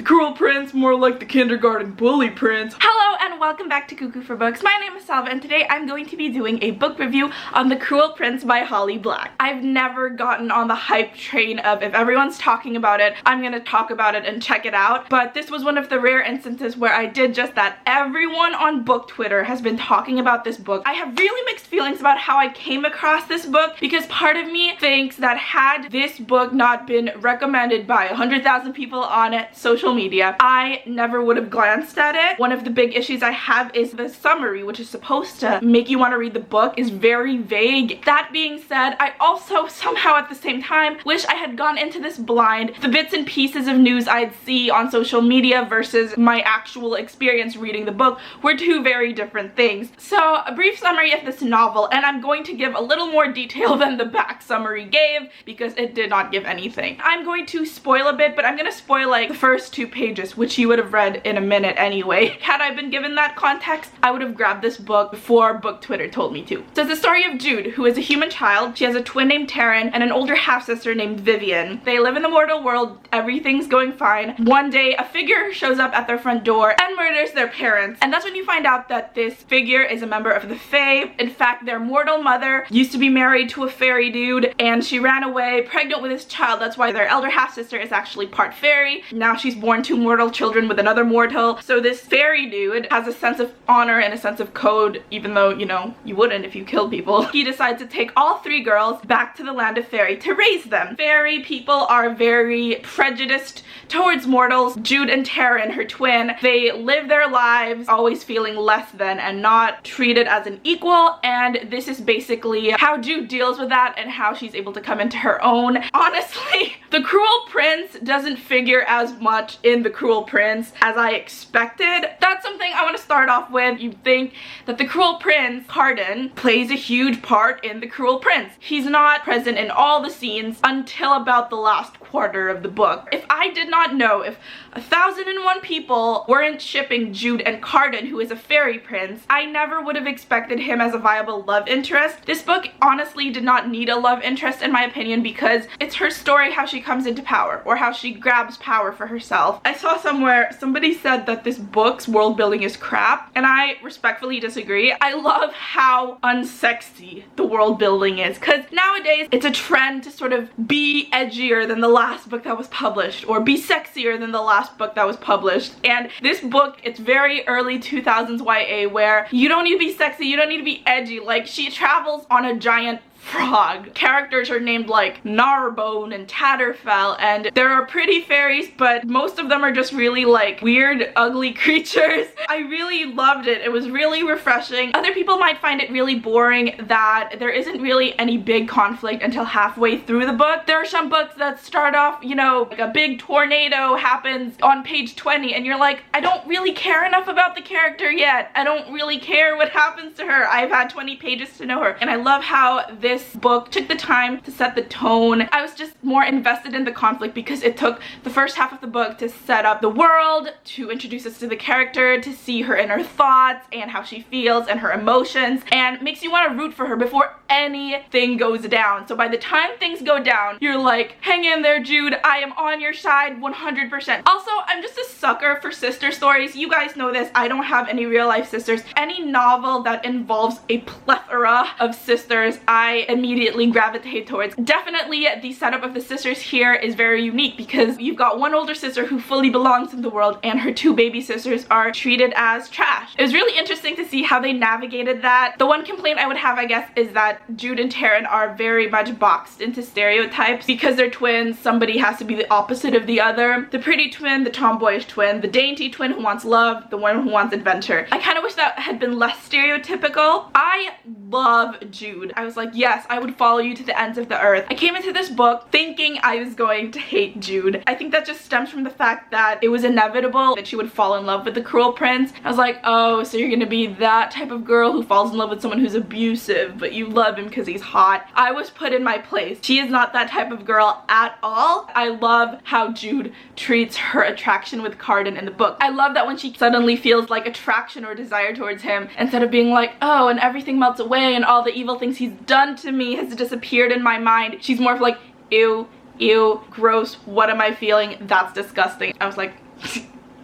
cruel prince, more like the kindergarten bully prince. Hello and welcome back to Cuckoo for Books. My name is Salva and today I'm going to be doing a book review on The Cruel Prince by Holly Black. I've never gotten on the hype train of if everyone's talking about it, I'm gonna talk about it and check it out, but this was one of the rare instances where I did just that. Everyone on book Twitter has been talking about this book. I have really mixed feelings about how I came across this book because part of me thinks that had this book not been recommended by 100,000 people on social media, I never would have glanced at it. One of the big issues I have is the summary, which is supposed to make you want to read the book, is very vague. That being said, I also somehow at the same time wish I had gone into this blind. The bits and pieces of news I'd see on social media versus my actual experience reading the book were two very different things. So a brief summary of this novel, and I'm going to give a little more detail than the back summary gave because it did not give anything. I'm going to spoil a bit, but I'm going to spoil like the first 2 pages, which you would have read in a minute anyway. Had I been given that context, I would have grabbed this book before book Twitter told me to. So it's the story of Jude, who is a human child. She has a twin named Taryn and an older half-sister named Vivian. They live in the mortal world, everything's going fine. One day, a figure shows up at their front door and murders their parents. And that's when you find out that this figure is a member of the Fae. In fact, their mortal mother used to be married to a fairy dude and she ran away pregnant with his child. That's why their elder half-sister is actually part fairy. Now she's born 2 mortal children with another mortal. So this fairy dude has a sense of honor and a sense of code, even though, you know, you wouldn't if you killed people. He decides to take all 3 girls back to the land of fairy to raise them. Fairy people are very prejudiced towards mortals. Jude and Taryn, her twin, they live their lives always feeling less than and not treated as an equal, and this is basically how Jude deals with that and how she's able to come into her own. Honestly, The Cruel Prince doesn't figure as much in The Cruel Prince as I expected. That's something I want to start off with. You'd think that The Cruel Prince, Carden, plays a huge part in The Cruel Prince. He's not present in all the scenes until about the last quarter of the book. If I did not know, if 1,001 people weren't shipping Jude and Carden, who is a fairy prince, I never would have expected him as a viable love interest. This book honestly did not need a love interest in my opinion because it's her story how she comes into power or how she grabs power for herself. I saw somewhere somebody said that this book's world building is crap and I respectfully disagree. I love how unsexy the world building is because nowadays it's a trend to sort of be edgier than the last book that was published or be sexier than the last book that was published, and this book, it's very early 2000s YA where you don't need to be sexy, you don't need to be edgy. Like, she travels on a giant frog. Characters are named like Narbone and Tatterfell, and there are pretty fairies, but most of them are just really like weird, ugly creatures. I really loved it. It was really refreshing. Other people might find it really boring that there isn't really any big conflict until halfway through the book. There are some books that start off, you know, like a big tornado happens on page 20 and you're like, I don't really care enough about the character yet. I don't really care what happens to her. I've had 20 pages to know her. And I love how this book took the time to set the tone. I was just more invested in the conflict because it took the first half of the book to set up the world, to introduce us to the character, to see her inner thoughts and how she feels and her emotions, and makes you want to root for her before anything goes down. So by the time things go down, you're like, hang in there, Jude, I am on your side 100%. Also, I'm just a sucker for sister stories. You guys know this. I don't have any real life sisters. Any novel that involves a plethora of sisters, I immediately gravitate towards. Definitely the setup of the sisters here is very unique because you've got one older sister who fully belongs in the world and her 2 baby sisters are treated as trash. It was really interesting to see how they navigated that. The one complaint I would have, I guess, is that Jude and Taryn are very much boxed into stereotypes. Because they're twins, somebody has to be the opposite of the other. The pretty twin, the tomboyish twin, the dainty twin who wants love, the one who wants adventure. I kind of wish that had been less stereotypical. I love Jude. I was like, yes, I would follow you to the ends of the earth. I came into this book thinking I was going to hate Jude. I think that just stems from the fact that it was inevitable that she would fall in love with the Cruel Prince. I was like, oh, so you're gonna be that type of girl who falls in love with someone who's abusive, but you love him because he's hot. I was put in my place. She is not that type of girl at all. I love how Jude treats her attraction with Carden in the book. I love that when she suddenly feels like attraction or desire towards him, instead of being like, oh, and everything melts away and all the evil things he's done to me has disappeared in my mind, she's more of like, ew, ew, gross, what am I feeling? That's disgusting. I was like,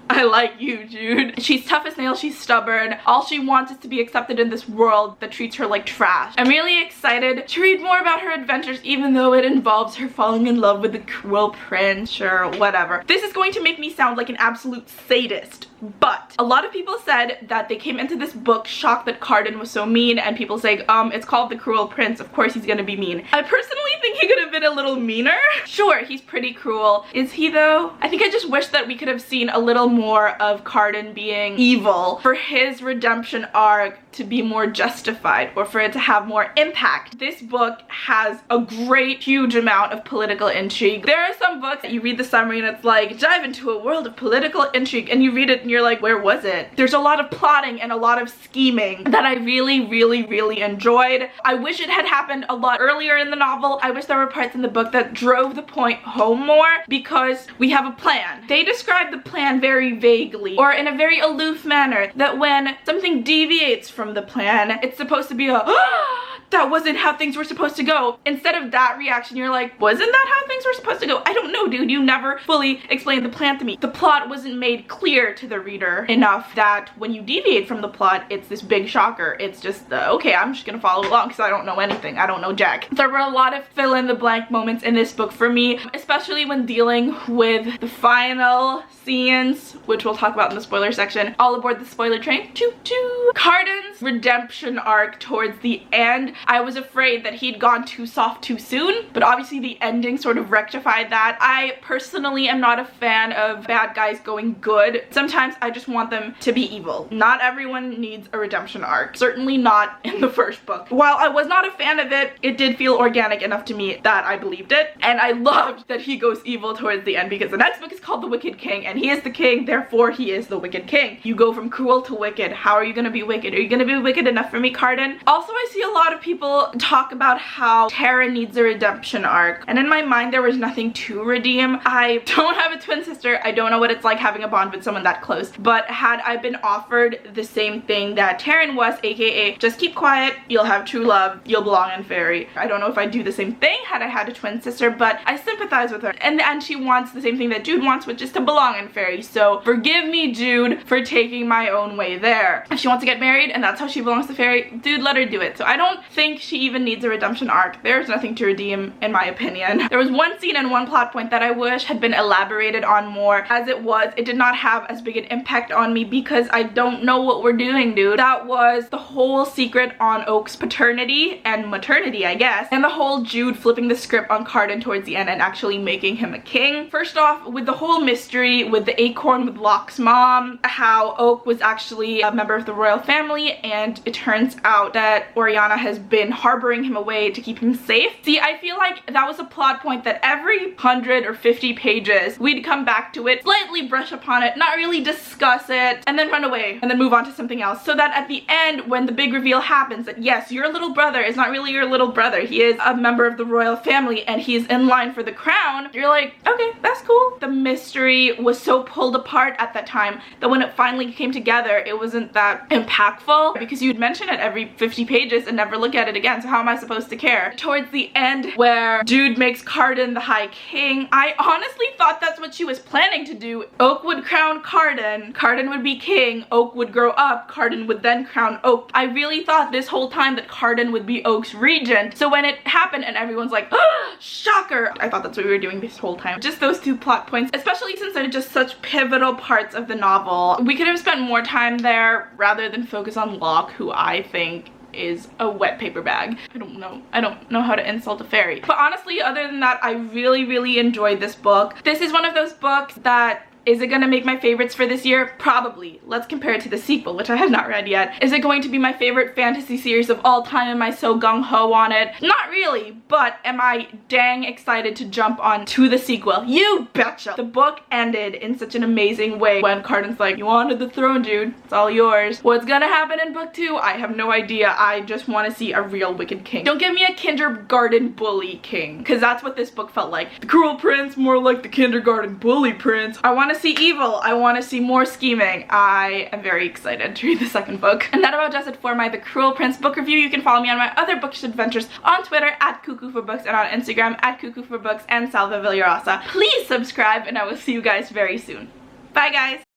I like you, Jude. She's tough as nails, she's stubborn. All she wants is to be accepted in this world that treats her like trash. I'm really excited to read more about her adventures, even though it involves her falling in love with the cruel prince. Sure, whatever. This is going to make me sound like an absolute sadist, but a lot of people said that they came into this book shocked that Cardan was so mean, and people saying, it's called The Cruel Prince, of course he's gonna be mean. I personally think he could have been a little meaner. Sure, he's pretty cruel. Is he though? I think I just wish that we could have seen a little more of Cardan being evil for his redemption arc to be more justified, or for it to have more impact. This book has a great, huge amount of political intrigue. There are some books that you read the summary and it's like, dive into a world of political intrigue, and you read it and you're like, where was it? There's a lot of plotting and a lot of scheming that I really enjoyed. I wish it had happened a lot earlier in the novel. I wish there were parts in the book that drove the point home more, because we have a plan. They describe the plan very vaguely, or in a very aloof manner, that when something deviates from the plan, it's supposed to be a that wasn't how things were supposed to go. Instead of that reaction, you're like, wasn't that how things were supposed to go? I don't know, dude. You never fully explained the plan to me. The plot wasn't made clear to the reader enough that when you deviate from the plot, it's this big shocker. It's just, okay, I'm just gonna follow along because I don't know anything. I don't know jack. There were a lot of fill-in-the-blank moments in this book for me, especially when dealing with the final scenes, which we'll talk about in the spoiler section. All aboard the spoiler train. Choo choo. Cardan's redemption arc towards the end, I was afraid that he'd gone too soft too soon, but obviously the ending sort of rectified that. I personally am not a fan of bad guys going good. Sometimes I just want them to be evil. Not everyone needs a redemption arc. Certainly not in the first book. While I was not a fan of it, it did feel organic enough to me that I believed it. And I loved that he goes evil towards the end, because the next book is called The Wicked King, and he is the king, therefore he is the Wicked King. You go from cruel to wicked. How are you gonna be wicked? Are you gonna be wicked enough for me, Cardan? Also, I see a lot of people talk about how Tara needs a redemption arc, and in my mind there was nothing to redeem. I don't have a twin sister. I don't know what it's like having a bond with someone that close, but had I been offered the same thing that Taryn was, aka just keep quiet, you'll have true love, you'll belong in fairy. I don't know if I'd do the same thing had I had a twin sister, but I sympathize with her, and she wants the same thing that Jude wants, which is to belong in fairy. So forgive me, Jude, for taking my own way there. If she wants to get married and that's how she belongs to fairy, dude, let her do it. So I don't think she even needs a redemption arc. There's nothing to redeem in my opinion. There was one scene and one plot point that I wish had been elaborated on more. As it was, it did not have as big an impact on me because I don't know what we're doing, dude. That was the whole secret on Oak's paternity and maternity, I guess, and the whole Jude flipping the script on Cardan towards the end and actually making him a king. First off, with the whole mystery with the acorn with Locke's mom, how Oak was actually a member of the royal family, and it turns out that Oriana has been harboring him away to keep him safe. See, I feel like that was a plot point that every 100 or 50 pages we'd come back to it, slightly brush upon it, not really discuss it, and then run away and then move on to something else, so that at the end when the big reveal happens that yes, your little brother is not really your little brother, he is a member of the royal family and he's in line for the crown, you're like, okay, that's cool. The mystery was so pulled apart at that time that when it finally came together, it wasn't that impactful because you'd mention it every 50 pages and never look at it again, so how am I supposed to care? Towards the end where Jude makes Cardan the High King, I honestly thought that's what she was planning to do. Oak would crown Cardan, Cardan would be king, Oak would grow up, Cardan would then crown Oak. I really thought this whole time that Cardan would be Oak's regent, so when it happened and everyone's like, ah, shocker, I thought that's what we were doing this whole time. Just those two plot points, especially since they're just such pivotal parts of the novel. We could have spent more time there rather than focus on Locke, who I think is a wet paper bag. I don't know how to insult a fairy. But honestly, other than that, I really enjoyed this book. This is one of those books that, is it gonna make my favorites for this year? Probably. Let's compare it to the sequel, which I have not read yet. Is it going to be my favorite fantasy series of all time? Am I so gung-ho on it? Not really, but am I dang excited to jump on to the sequel? You betcha! The book ended in such an amazing way when Cardan's like, you wanted the throne, Jude. It's all yours. What's gonna happen in book 2? I have no idea. I just want to see a real wicked king. Don't give me a kindergarten bully king, because that's what this book felt like. The cruel prince, more like the kindergarten bully prince. I want to see evil. I want to see more scheming. I am very excited to read the second book. And that about does it for my The Cruel Prince book review. You can follow me on my other bookish adventures on Twitter at Cuckoo for Books and on Instagram at Cuckoo for Books and Salva Villarosa. Please subscribe and I will see you guys very soon. Bye guys!